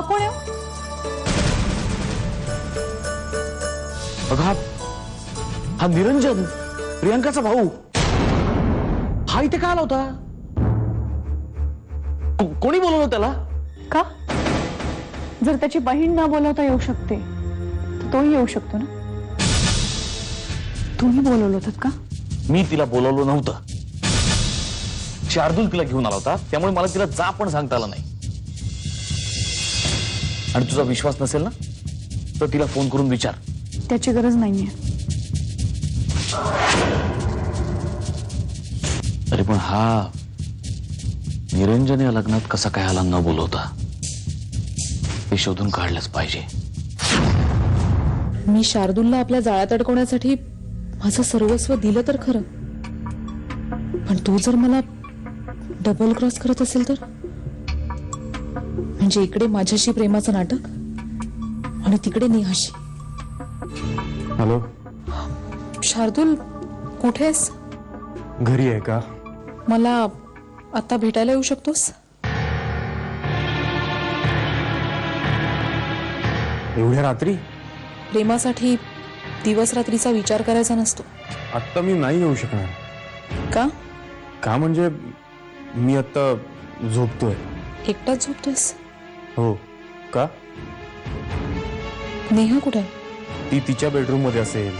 कोण आहे? अगं हा निरंजन, प्रियांकाचा भाऊ. हा इथे का आला होता? कोणी बोलवलं त्याला? का? जर त्याची बहीण न बोलवता येऊ शकते तर तोही येऊ शकतो ना. तुम्ही बोलवलं होतं का? मी तिला बोलवलं नव्हतं. शार्दूल तिला घेऊन आला होता, त्यामुळे मला तिला जा पण सांगता आलं नाही. आणि तुझा विश्वास नसेल ना तर तिला फोन करून विचार. त्याची गरज नाहीये. अरे पण हा निरंजन या लग्नात कसा काय आला न बोलवता हे शोधून काढलंच पाहिजे. मी शार्दूलला आपल्या जाळ्यात अडकवण्यासाठी माझं सर्वस्व दिलं तर खरं, पण तू जर मला डबल क्रॉस करत असेल तर, म्हणजे इकडे माझ्याशी प्रेमाचं नाटक आणि तिकडे नेहाशी. हॅलो शार्दूल, कुठेस? घरी आहे का? मला आता भेटायला येऊ शकतोस? एवढ्या रात्री? प्रेमासाठी दिवस रात्रीचा विचार करायचा नसतो. आत्ता मी नाही येऊ शकणार. का? का म्हणजे मी आत्ता झोपतोय. एकटाच झोपतोस? हो. का? नेहा कुठे आहे? ती तिच्या बेडरूम मध्ये असेल.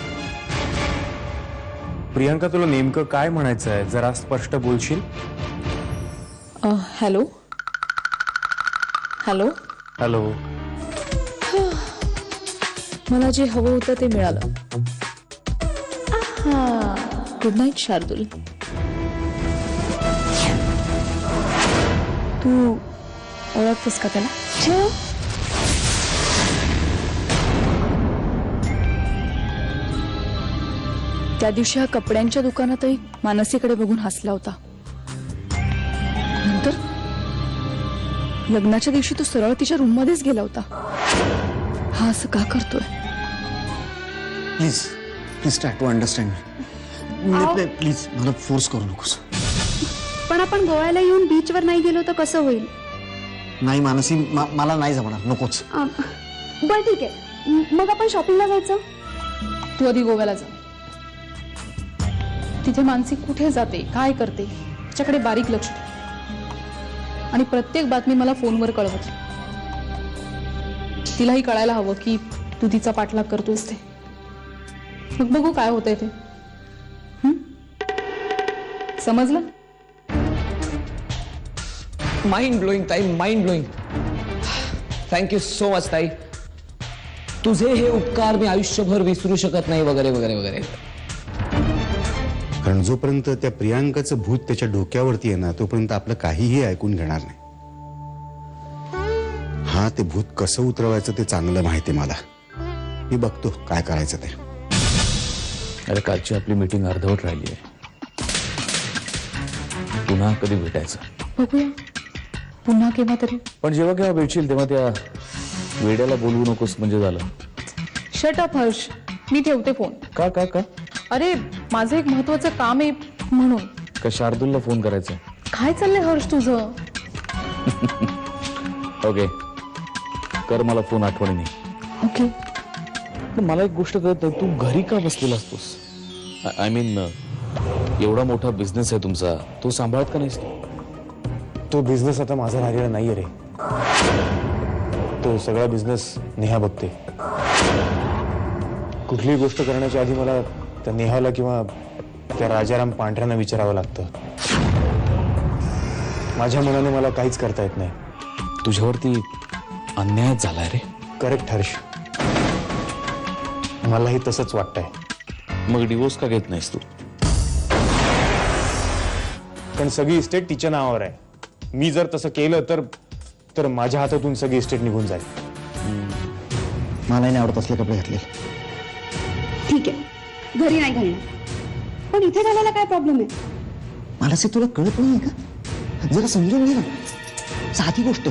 प्रियांका, तुला नेमकं काय म्हणायचं आहे? जरा स्पष्ट बोलशील? Hello hello hello. मला जे हवं होतं ते मिळालं. Good night Shardul. तू ओळखतेस का त्याला? त्या दिवशी हा कपड्यांच्या दुकानातही मानसीकडे बघून हसला होता. नंतर लग्नाच्या दिवशी तो सरळ तिच्या रूम मध्येच गेला होता. हा असं का करतोय? Please please try to understand. Please मला फोर्स करू नकोस. पण आपण गोव्याला येऊन बीचवर नाही गेलो तर कसं होईल? नाही मानसी, मला नाही जमणार. नकोच. बरं ठीक आहे, मग आपण शॉपिंगला जायचं. तू आधी गोव्याला जा. तिथे मानसी कुठे जाते, काय करते त्याच्याकडे बारीक लक्ष ठेव आणि प्रत्येक बातमी मला फोनवर कळवत. तिलाही कळायला हवं की तू तिचा पाठलाग करतोस ते. मग बघू काय होतंय ते. समजलं? माइंड ब्लोइंग ताई, mind blowing. Thank you so much ताई. तुझे हे उपकार मी आयुष्यभर विसरू शकत नाही वगैरे वगैरे वगैरे. कारण जोपर्यंत त्या प्रियांकाचं भूत त्याच्या डोक्यावरती आहे ना, तोपर्यंत आपलं काहीही ऐकून घेणार नाही. हा, ते भूत कसं उतरवायचं ते चांगलं माहिती मला. मी बघतो काय करायचं ते. अरे कालची आपली मीटिंग अर्धवट राहिली आहे. पुन्हा कधी भेटायचं? बघूया पुन्हा केव्हा तरी. पण जेव्हा केव्हा भेटशील तेव्हा त्या वेड्याला बोलवू नकोस म्हणजे झालं. शट अप हर्ष, मी ठेवते फोन. का का का? अरे माझं एक महत्वाचं काम आहे म्हणून. का शार्दूलला फोन करायचा? काय चाललंय हर्ष तुझं? ओके कर मला फोन आठवणीने. ओके. पण मला एक गोष्ट कळत नाही, तू घरी का बसलेला असतोस? आय मीन एवढा मोठा बिझनेस आहे तुमचा, तो सांभाळत का नाहीस? तो बिझनेस आता माझा राहिलेला नाहीये रे. तो सगळा बिझनेस नेहा बघते. कुठलीही गोष्ट करण्याच्या आधी मला त्या नेहाला किंवा त्या राजाराम पांढऱ्यांना विचारावं लागतं. माझ्या मनाने मला काहीच करता येत नाही. तुझ्यावरती अन्याय झालाय रे. करेक्ट हर्ष, मलाही तसंच वाटतंय. मग डिवोर्स का घेत नाहीस तू? कारण सगळी इस्टेट तिच्या नावावर आहे. मी जर तसं केलं तर माझ्या हातातून सगळी इस्टेट निघून जाईल. मला नाही आवडत असले कपडे घातले. ठीक आहे, घरी नाही घालणार, पण इथे घालायला काय प्रॉब्लेम आहे? मला तुला कळत नाही का? जरा समजून घे ना. साधी गोष्ट.